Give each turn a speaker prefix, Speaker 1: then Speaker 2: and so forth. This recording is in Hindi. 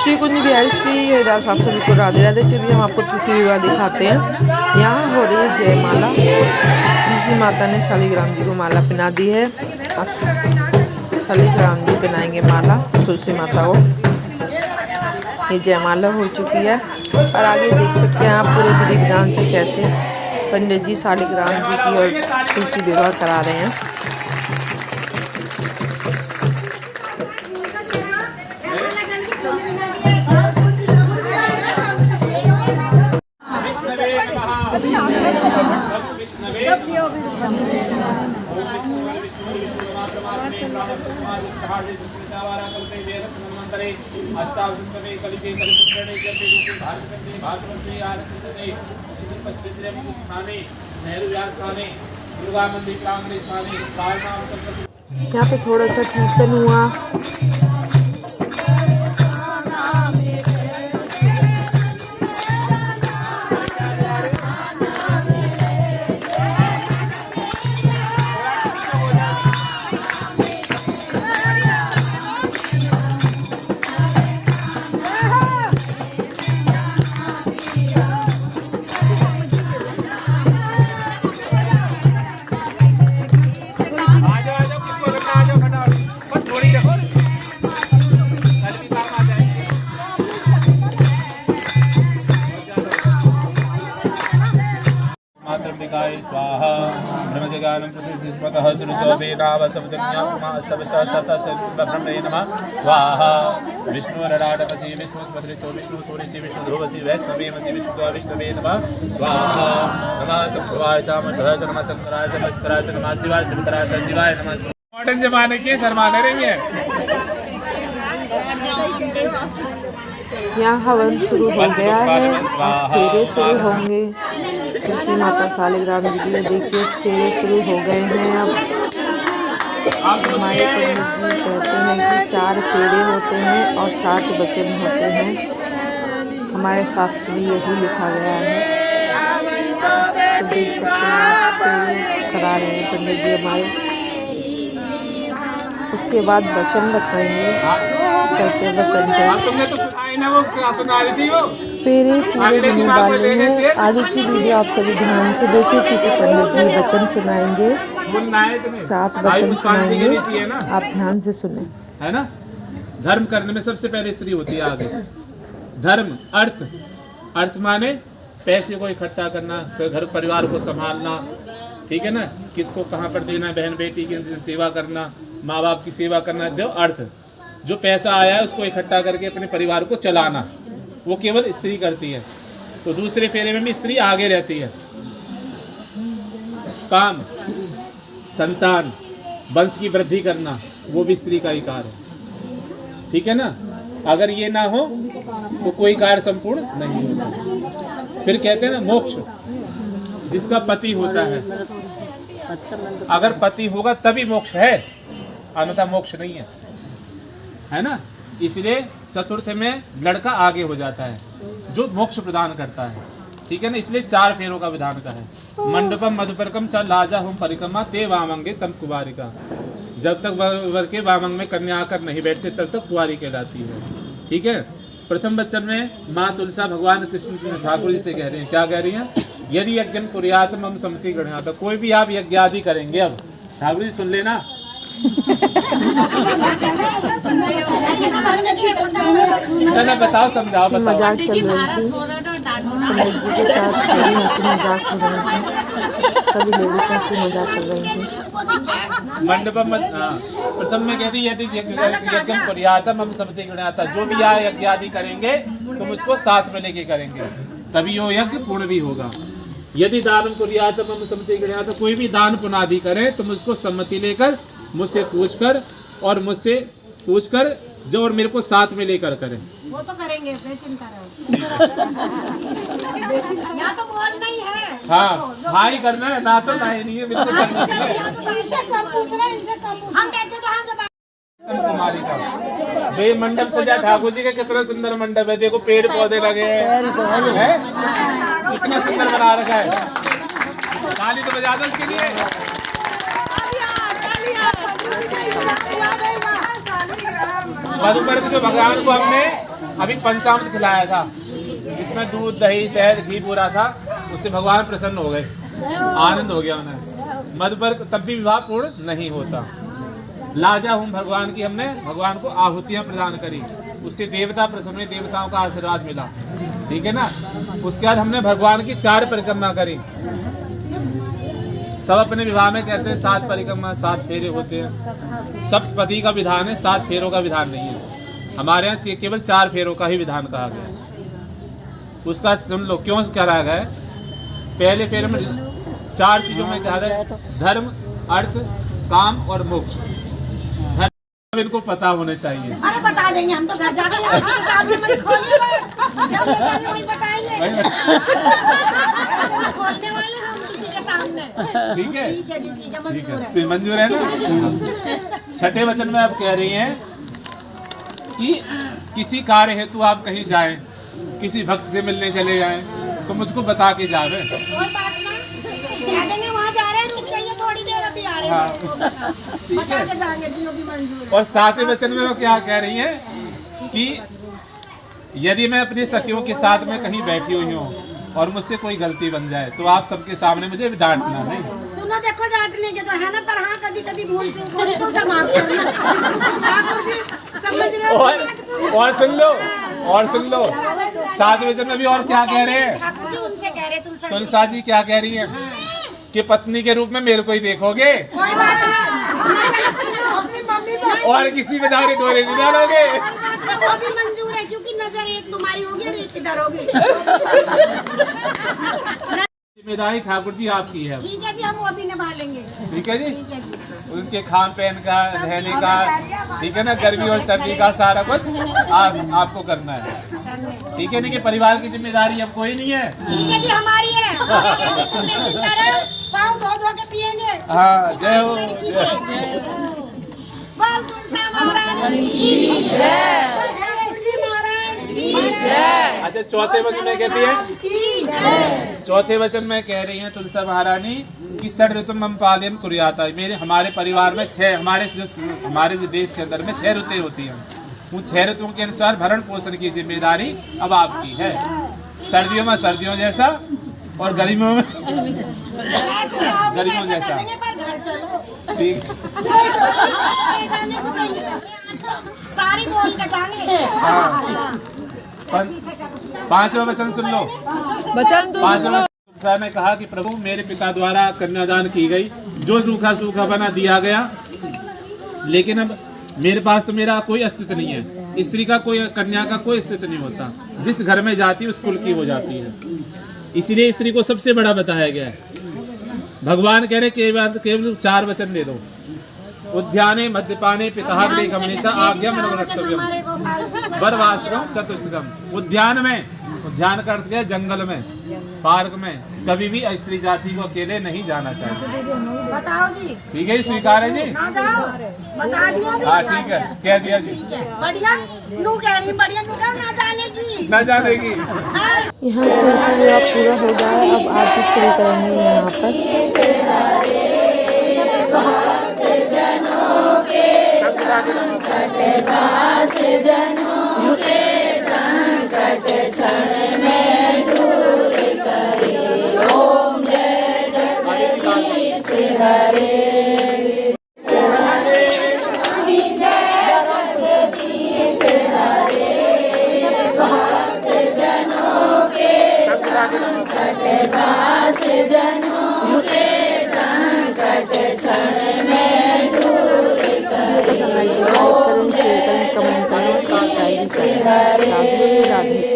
Speaker 1: श्री कुंज बिहारी श्री हरिदास आप सभी को राधे राधे। चलिए हम आपको तुलसी विवाह दिखाते हैं। यहाँ हो रही है जयमाला। तुलसी माता ने शालिग्राम जी को माला पहना दी है। अब शालिग्राम जी पहनाएंगे माला तुलसी माता को। ये जयमाला हो चुकी है और आगे देख सकते हैं आप पूरे विधि विधान से कैसे पंडित जी शालिग्राम जी की और तुलसी विवाह करा रहे हैं। यहाँ पे थोड़ा सा कीर्तन हुआ।
Speaker 2: स्वाहा ब्रह्मजगानं प्रतिस्वतः श्रुतो वेदावसवदन्याकुमास्तवस्ततस्तब्रह्मणे नमः स्वाहा विष्णुरराडवसी विष्णुस्मृतिसो विष्णुसूरिसि विष्णुधुवसि वैष्णवेमसि विष्णुत्वविष्णवे नमः स्वाहा नमः संभवाय चामध्वाय नमः शंकराय नमस्काराय नमः शिवाय शिवतराय शिवाय नमः। मॉडर्न जमाने के शर्माने रही है।
Speaker 1: यहाँ हवन शुरू हो गया है और फेरे शुरू होंगे। तुलसी माता शालिग्राम जी के देखिए फेरे शुरू हो गए हैं। अब हमारे पंडित जी कहते हैं कि 4 फेरे होते हैं और 7 वचन होते हैं। हमारे शास्त्र में यही लिखा गया है। तो देख सकते हैं फेरे करा रहे हैं पंडित जी हमारे। उसके बाद वचन बताएंगे करके वचन फेरे पूरे होने वाले हैं। आगे की वीडियो आप सभी ध्यान से देखें क्योंकि पंडित जी वचन सुनाएंगे, 7 वचन सुनाएंगे, आप ध्यान से सुने।
Speaker 2: है ना, धर्म करने में सबसे पहले स्त्री होती है आगे। धर्म अर्थ माने पैसे को इकट्ठा करना, घर परिवार को संभालना, ठीक है ना, किसको कहाँ पर देना, बहन बेटी की सेवा करना, माँ बाप की सेवा करना। जो अर्थ, जो पैसा आया है उसको इकट्ठा करके अपने परिवार को चलाना, वो केवल स्त्री करती है। तो दूसरे फेरे में भी स्त्री आगे रहती है। काम, संतान, वंश की वृद्धि करना, वो भी स्त्री का ही कार्य है, ठीक है ना। अगर ये ना हो तो कोई कार्य संपूर्ण नहीं होता। फिर कहते हैं ना मोक्ष, जिसका पति होता है, अगर पति होगा तभी मोक्ष है, अन्यथा मोक्ष नहीं है ना। इसलिए चतुर्थ में लड़का आगे हो जाता है जो मोक्ष प्रदान करता है, ठीक है ना। इसलिए 4 फेरों का विधान का है। मंडपम मधुपर्कम च लाजा होम परिक्रमा ते वामंगे तम कुवारिका। जब तक वर के वामंग में कन्या आकर नहीं बैठते तब तक कुवारी कहलाती है, ठीक है। प्रथम वचन में माँ तुलसा भगवान कृष्ण ठाकुर जी से कह रहे हैं, क्या कह रही हैं? यदि यज्ञ कुर्यात मम सम्मति गृह्णात। कोई भी आप यज्ञ आदि करेंगे, अब ठाकुर जी सुन लेना। बताओ, समझाओ,
Speaker 1: मजाक चल रही थी पंडित जी के साथ, मजाक कर रहे थे, सभी लोग ऐसे मजाक कर रहे थे।
Speaker 2: मंडपम प्रथम में कहती यदि यज्ञ कुर्यातम हम सम्मति गृह्णात। जो भी यहाँ यज्ञ आदि करेंगे तुम उसको साथ में लेके करेंगे, तभी वो यज्ञ पूर्ण भी होगा। यदि दान कुर्यातम हम सम्मति गृह्णात। कोई भी दान पुण्य आदि करे तुम उसको सम्मति लेकर, मुझसे पूछकर जो और मेरे को साथ में लेकर करें।
Speaker 3: वो तो करेंगे, बेचिंता रहो। यहाँ तो बोल नहीं है।
Speaker 2: हाँ, हाँ ही करना है, ना तो ना ही नहीं है, बिल्कुल करना है।
Speaker 3: हम बैठे तो हाँ जब
Speaker 2: कुमारी का वे मंडप सजा, ठाकुर जी का कितना सुंदर मंडप है। देखो पेड़ पौधे लगे हैं, कितना सुंदर बना रखा है। ताली तो बजा दो उसके लिए। मधुपर्क जो भगवान को हमने अभी पंचामृत खिलाया था, जिसमें दूध दही शहद घी पूरा था, उससे भगवान प्रसन्न हो गए, आनंद हो गया उन्हें। मधु पर तब भी विवाह पूर्ण नहीं होता। लाजा हूँ भगवान की, हमने भगवान को आहुतियाँ प्रदान करी, उससे देवता प्रसन्न हुए, देवताओं का आशीर्वाद मिला, ठीक है ना। उसके बाद हमने भगवान की 4 परिक्रमा करी। सब अपने विवाह में कहते हैं 7 परिक्रमा 7 फेरे होते हैं। सप्तपदी का विधान है, 7 फेरों का विधान नहीं है। हमारे यहाँ केवल 4 फेरों का ही विधान कहा गया है। उसका सुन लो क्यों कहा गया है। पहले फेरे में 4 चीजों में कहा गया, धर्म, अर्थ, काम और मोक्ष। धर्म इनको पता होने चाहिए।
Speaker 3: अरे बता देंगे हम तो घर जाके या किसी के सामने मत खोलिए बात। जब ले जाके वही बताएंगे। खोलने वाले हम किसी के सामने।
Speaker 2: ठीक है,
Speaker 3: ठीक है जी, ठीक है,
Speaker 2: ठीक
Speaker 3: मंजूर
Speaker 2: है,
Speaker 3: है।
Speaker 2: मंजूर है ना। छठे वचन में आप कह रही हैं कि किसी कार्य हेतु आप कहीं जाएं, किसी भक्त से मिलने चले जाएं, तो मुझको बता के जावे।
Speaker 3: कोई बात ना, कह देंगे वहाँ जा रहे हैं, रुक जाइए थोड़ी देर, अभी आ रहे हैं। बस बता के जाएंगे जी, अभी मंजूर है।
Speaker 2: और 7वें वचन में वो क्या कह रही हैं कि यदि मैं अपने सखियों के साथ में कहीं बैठी हुई हूँ और मुझसे कोई गलती बन जाए तो आप सबके सामने मुझे डांटना नहीं।
Speaker 3: सुनो देखो, डांटने के तो है ना, पर हाँ कभी कभी भूल चूक होगी तो उसे माफ करना। ठाकुर जी समझ रहे हो बात को?
Speaker 2: और सुन लो, और सुन लो, 7वें वचन में भी और क्या कह रहे हैं।
Speaker 3: ठाकुर जी उनसे कह रहे, तुलसा जी।
Speaker 2: तुलसा जी क्या कह रही है कि पत्नी के रूप में मेरे को ही देखोगे
Speaker 3: कोई बात नहीं, सुनो अपनी मम्मी को
Speaker 2: और किसी में धारे डोरे नहीं डालोगे।
Speaker 3: वो भी मंजूर है, क्योंकि नजर एक तुम्हारी होगी और एक इधर होगी।
Speaker 2: जिम्मेदारी ठाकुर जी आपकी है।
Speaker 3: ठीक है जी, हम वो भी निभा लेंगे।
Speaker 2: ठीक है जी,
Speaker 3: ठीक है जी।
Speaker 2: उनके खान पहन का,
Speaker 3: सब
Speaker 2: रहने
Speaker 3: चीज़
Speaker 2: का,
Speaker 3: हमें
Speaker 2: ठीक है ना, गर्मी और सर्दी का सारा कुछ आपको करना है। ठीक है ना, कि परिवार की जिम्मेदारी अब कोई नहीं है।
Speaker 3: ठीक है जी, हमारी है। तुम बेचिंता रहो, पाँव धो धो के पिएंगे।
Speaker 2: हाँ, जय हो,
Speaker 3: लड़की
Speaker 2: जय
Speaker 3: है। बोल तुलसा महारानी की जय, बोल ठाकुर जी महाराज की जय।
Speaker 2: अच्छा, चौथे वचन में कहती है,
Speaker 3: की जय।
Speaker 2: चौथे वचन में कह रही हैं तुलसा महारानी कि षड ऋतु मम पालयन कुर्याता। हमारे परिवार में 6, हमारे जो देश के अंदर में 6 ऋतुएं होती हैं। उन 6 ऋतुओं के अनुसार भरण पोषण की जिम्मेदारी अब आपकी है। सर्दियों में सर्दियों जैसा और गर्मियों में गर्मियों जैसा।
Speaker 3: पर घर चलो,
Speaker 2: ठीक,
Speaker 3: ले जाने को नहीं, सारी बोल के जाएंगे। हाँ।
Speaker 2: 5वां वचन सुन लो।
Speaker 1: वचन तो
Speaker 2: 5वां तुलसा ने कहा कि प्रभु मेरे पिता द्वारा कन्यादान की गई, जो सूखा सूखा बना दिया गया, लेकिन अब मेरे पास तो मेरा कोई अस्तित्व नहीं है। स्त्री का कोई, कन्या का कोई अस्तित्व नहीं होता। जिस घर में जाती है उस कुल की हो जाती है। इसीलिए स्त्री को सबसे बड़ा बताया गया है। भगवान कह रहे केवल 4 वचन दे दो। उद्याने मद्यपाने पिताग्रे गमनेचा आज्ञा मनोरक्तव्यम वरवाश्रम चतुष्टकम। उद्यान में, उद्यान का अर्थ क्या है, जंगल में, पार्क में कभी भी स्त्री जाति को अकेले नहीं जाना चाहिए।
Speaker 3: बताओ जी।
Speaker 2: ठीक है, स्वीकार है जी।
Speaker 3: ना जाओ, बता दिया भी।
Speaker 2: हाँ ठीक है, कह दिया जी।
Speaker 3: ठीक है, बढ़िया नू कह रही, बढ़िया नू कहो ना जाने की।
Speaker 2: न जानेगी।
Speaker 1: यहाँ तुलसी विवाह पूरा हो गया है। अब आरती शुरू करेंगे यहाँ पर। लाइक करें, शेयर करें, कमेंट करें, सब्सक्राइब करें। राधे राधे।